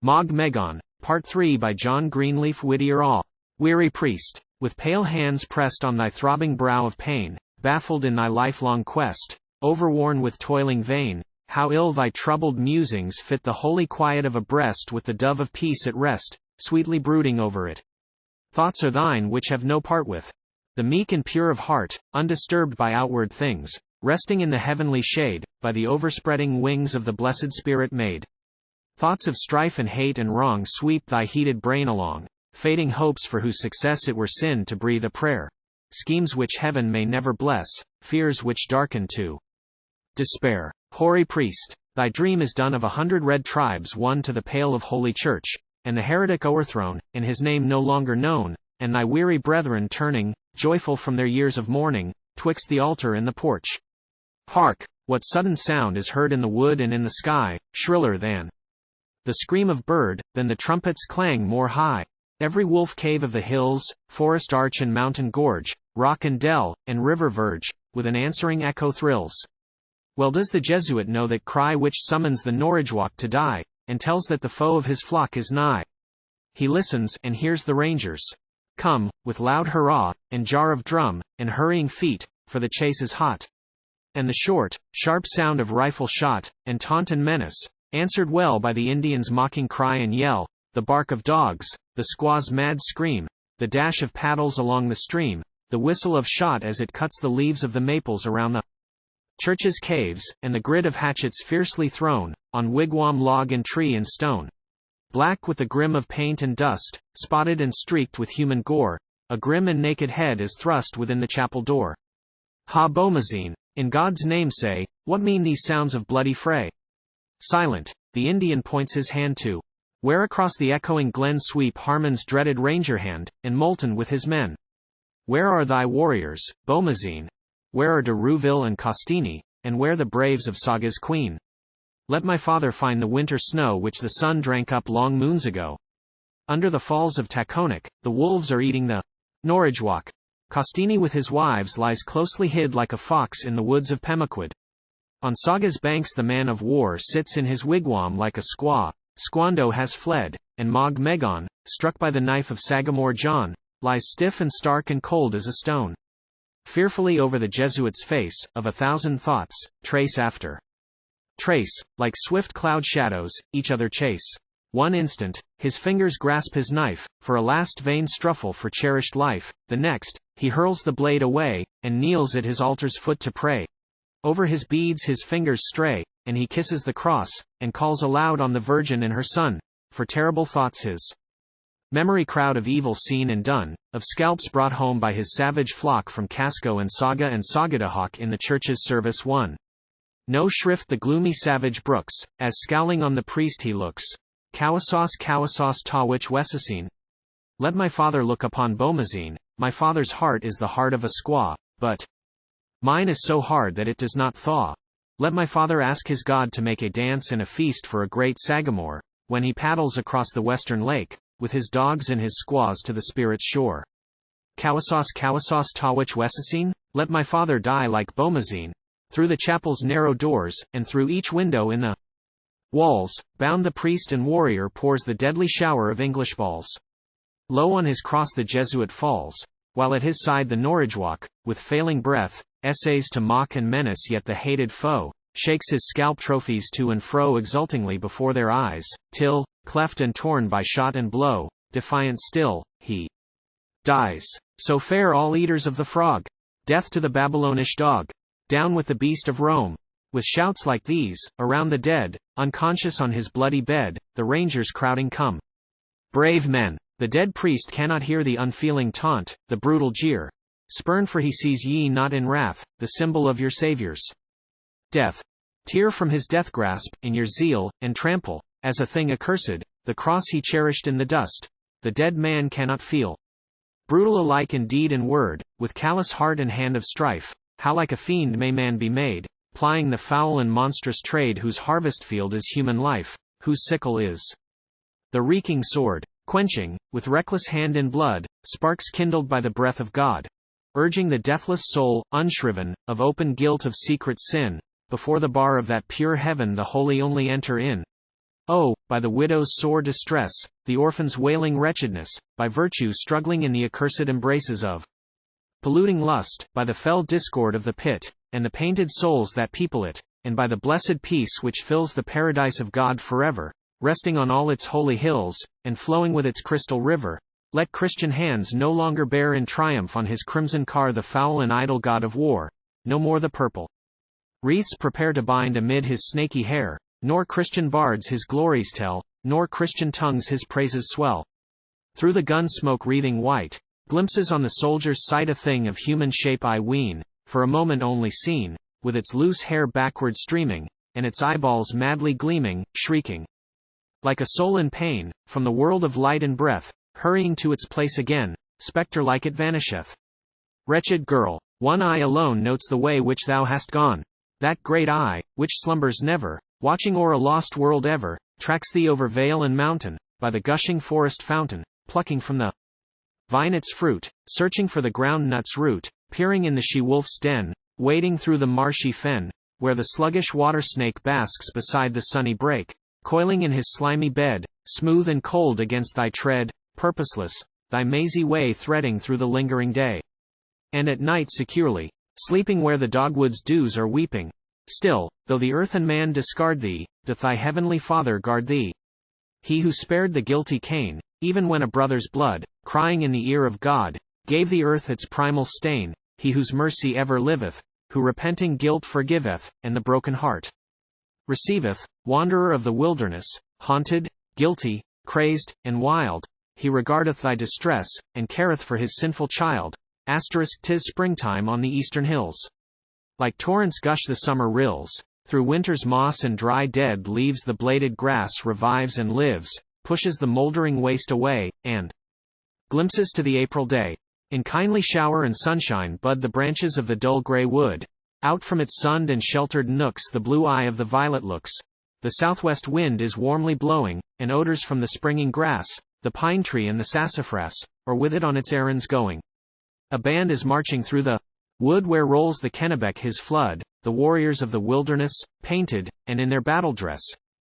Mogg Megone, Part 3 by John Greenleaf Whittier. Weary priest, with pale hands pressed on thy throbbing brow of pain, baffled in thy lifelong quest, overworn with toiling vain, how ill thy troubled musings fit the holy quiet of a breast with the dove of peace at rest, sweetly brooding over it. Thoughts are thine which have no part with the meek and pure of heart, undisturbed by outward things, resting in the heavenly shade, by the overspreading wings of the blessed Spirit made. Thoughts of strife and hate and wrong sweep thy heated brain along, fading hopes for whose success it were sin to breathe a prayer. Schemes which heaven may never bless, fears which darken to despair. Hoary priest, thy dream is done of 100 red tribes won to the pale of holy church, and the heretic o'erthrown, and his name no longer known, and thy weary brethren turning, joyful from their years of mourning, twixt the altar and the porch. Hark, what sudden sound is heard in the wood and in the sky, shriller than the scream of bird, than the trumpet's clang more high. Every wolf cave of the hills, forest arch and mountain gorge, rock and dell, and river verge, with an answering echo thrills. Well does the Jesuit know that cry which summons the Norridgewock to die, and tells that the foe of his flock is nigh. He listens, and hears the rangers come, with loud hurrah, and jar of drum, and hurrying feet, for the chase is hot. And the short, sharp sound of rifle shot, and taunt and menace, answered well by the Indian's mocking cry and yell, the bark of dogs, the squaw's mad scream, the dash of paddles along the stream, the whistle of shot as it cuts the leaves of the maples around the church's caves, and the grid of hatchets fiercely thrown, on wigwam log and tree and stone. Black with the grim of paint and dust, spotted and streaked with human gore, a grim and naked head is thrust within the chapel door. Ha Bomazine, in God's name say, what mean these sounds of bloody fray? Silent, the Indian points his hand to where across the echoing glen sweep Harmon's dreaded ranger hand, and molten with his men. Where are thy warriors, Bomazine? Where are de Rouville and Costini, and where the braves of Saga's queen? Let my father find the winter snow which the sun drank up long moons ago. Under the falls of Taconic, the wolves are eating the Norridgewock. Costini with his wives lies closely hid like a fox in the woods of Pemaquid. On Saga's banks the man of war sits in his wigwam like a squaw. Squando has fled, and Mogg Megone, struck by the knife of Sagamore John, lies stiff and stark and cold as a stone. Fearfully over the Jesuit's face, of 1,000 thoughts, trace after trace, like swift cloud shadows, each other chase. One instant, his fingers grasp his knife, for a last vain struffle for cherished life, the next, he hurls the blade away, and kneels at his altar's foot to pray. Over his beads his fingers stray, and he kisses the cross, and calls aloud on the Virgin and her Son, for terrible thoughts his memory crowd of evil seen and done, of scalps brought home by his savage flock from Casco and Saga and Sagadahawk in the church's service won. No shrift the gloomy savage brooks, as scowling on the priest he looks. Cowasauce Tawich Wessasine. Let my father look upon Bomazine, my father's heart is the heart of a squaw, but mine is so hard that it does not thaw. Let my father ask his God to make a dance and a feast for a great Sagamore, when he paddles across the western lake, with his dogs and his squaws to the spirit's shore. Cowasauce Tawich Wessasine, let my father die like Bomazine, through the chapel's narrow doors, and through each window in the walls, bound the priest and warrior pours the deadly shower of English balls. Low on his cross the Jesuit falls, while at his side the Norridgewock, with failing breath, essays to mock and menace yet the hated foe, shakes his scalp trophies to and fro exultingly before their eyes, till, cleft and torn by shot and blow, defiant still, he dies. So fare all eaters of the frog. Death to the Babylonish dog. Down with the beast of Rome. With shouts like these, around the dead, unconscious on his bloody bed, the rangers crowding come. Brave men. The dead priest cannot hear the unfeeling taunt, the brutal jeer. Spurn for he sees ye not in wrath, the symbol of your Savior's death. Tear from his death grasp, in your zeal, and trample, as a thing accursed, the cross he cherished in the dust. The dead man cannot feel. Brutal alike in deed and word, with callous heart and hand of strife, how like a fiend may man be made, plying the foul and monstrous trade whose harvest field is human life, whose sickle is the reeking sword, quenching, with reckless hand in blood, sparks kindled by the breath of God, urging the deathless soul, unshriven, of open guilt of secret sin, before the bar of that pure heaven the holy only enter in. Oh, by the widow's sore distress, the orphan's wailing wretchedness, by virtue struggling in the accursed embraces of polluting lust, by the fell discord of the pit, and the painted souls that people it, and by the blessed peace which fills the paradise of God forever, resting on all its holy hills, and flowing with its crystal river, let Christian hands no longer bear in triumph on his crimson car the foul and idle god of war, no more the purple wreaths prepare to bind amid his snaky hair, nor Christian bards his glories tell, nor Christian tongues his praises swell. Through the gun smoke wreathing white, glimpses on the soldier's sight a thing of human shape I ween, for a moment only seen, with its loose hair backward streaming, and its eyeballs madly gleaming, shrieking. Like a soul in pain, from the world of light and breath, hurrying to its place again, spectre-like it vanisheth. Wretched girl, one eye alone notes the way which thou hast gone. That great eye, which slumbers never, watching o'er a lost world ever, tracks thee over vale and mountain, by the gushing forest fountain, plucking from the vine its fruit, searching for the ground nut's root, peering in the she-wolf's den, wading through the marshy fen, where the sluggish water snake basks beside the sunny brake, coiling in his slimy bed, smooth and cold against thy tread, purposeless, thy mazy way threading through the lingering day. And at night securely, sleeping where the dogwood's dews are weeping, still, though the earth and man discard thee, doth thy heavenly Father guard thee. He who spared the guilty Cain, even when a brother's blood, crying in the ear of God, gave the earth its primal stain, he whose mercy ever liveth, who repenting guilt forgiveth, and the broken heart receiveth, wanderer of the wilderness, haunted, guilty, crazed, and wild, he regardeth thy distress, and careth for his sinful child. * 'Tis springtime on the eastern hills. Like torrents gush the summer rills, through winter's moss and dry dead leaves the bladed grass revives and lives, pushes the mouldering waste away, and glimpses to the April day. In kindly shower and sunshine bud the branches of the dull grey wood, out from its sunned and sheltered nooks the blue eye of the violet looks. The southwest wind is warmly blowing, and odors from the springing grass, the pine tree and the sassafras, are with it on its errands going. A band is marching through the wood where rolls the Kennebec his flood, the warriors of the wilderness, painted, and in their battle dress,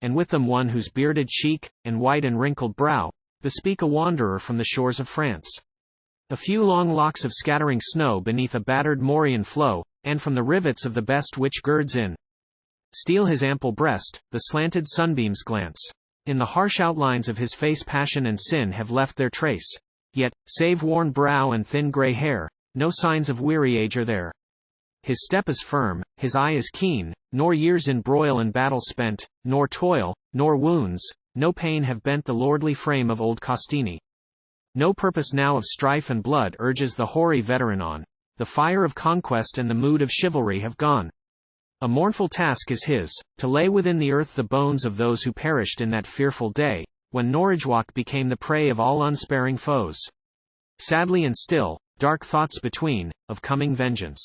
and with them one whose bearded cheek, and white and wrinkled brow, bespeak a wanderer from the shores of France. A few long locks of scattering snow beneath a battered morion flow, and from the rivets of the best which girds in steel his ample breast, the slanted sunbeams glance. In the harsh outlines of his face passion and sin have left their trace. Yet, save worn brow and thin grey hair, no signs of weary age are there. His step is firm, his eye is keen, nor years in broil and battle spent, nor toil, nor wounds, no pain have bent the lordly frame of old Costini. No purpose now of strife and blood urges the hoary veteran on. The fire of conquest and the mood of chivalry have gone. A mournful task is his, to lay within the earth the bones of those who perished in that fearful day, when Norridgewock became the prey of all unsparing foes. Sadly and still, dark thoughts between, of coming vengeance.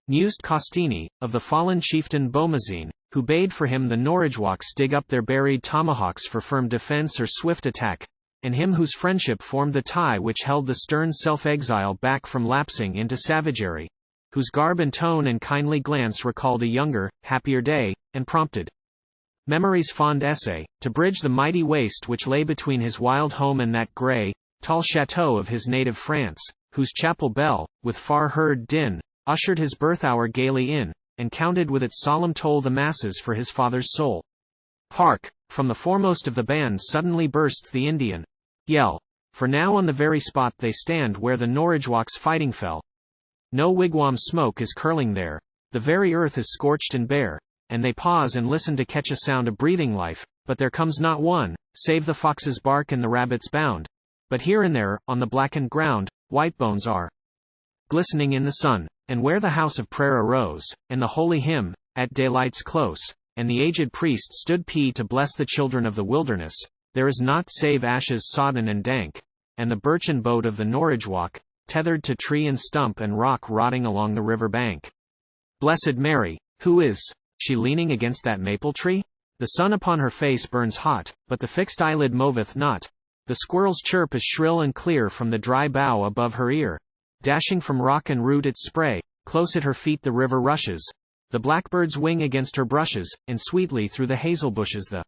Mused Costini, of the fallen chieftain Beaumazine, who bade for him the Norridgewocks dig up their buried tomahawks for firm defense or swift attack, and him whose friendship formed the tie which held the stern self-exile back from lapsing into savagery, whose garb and tone and kindly glance recalled a younger, happier day, and prompted memory's fond essay, to bridge the mighty waste which lay between his wild home and that grey, tall chateau of his native France, whose chapel bell, with far-heard din, ushered his birth-hour gaily in, and counted with its solemn toll the masses for his father's soul. Hark! From the foremost of the band suddenly bursts the Indian yell. For now on the very spot they stand where the Norridgewocks fighting fell. No wigwam smoke is curling there, the very earth is scorched and bare, and they pause and listen to catch a sound of breathing life, but there comes not one, save the fox's bark and the rabbit's bound. But here and there, on the blackened ground, white bones are glistening in the sun, and where the house of prayer arose, and the holy hymn, at daylight's close, and the aged priest stood to bless the children of the wilderness, there is naught save ashes sodden and dank, and the birchen boat of the Norridgewock, tethered to tree and stump and rock rotting along the river bank. Blessed Mary, who is she leaning against that maple tree? The sun upon her face burns hot, but the fixed eyelid moveth not. The squirrel's chirp is shrill and clear from the dry bough above her ear. Dashing from rock and root its spray, close at her feet the river rushes. The blackbird's wing against her brushes, and sweetly through the hazel bushes the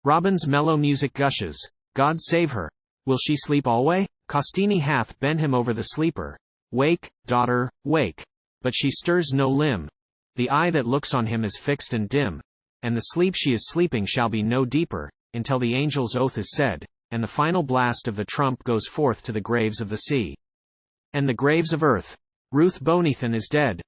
Robin's mellow music gushes. God save her. Will she sleep alway? Costini hath bent him over the sleeper. Wake, daughter, wake. But she stirs no limb. The eye that looks on him is fixed and dim. And the sleep she is sleeping shall be no deeper, until the angel's oath is said, and the final blast of the trump goes forth to the graves of the sea and the graves of earth. Ruth Bonethan is dead.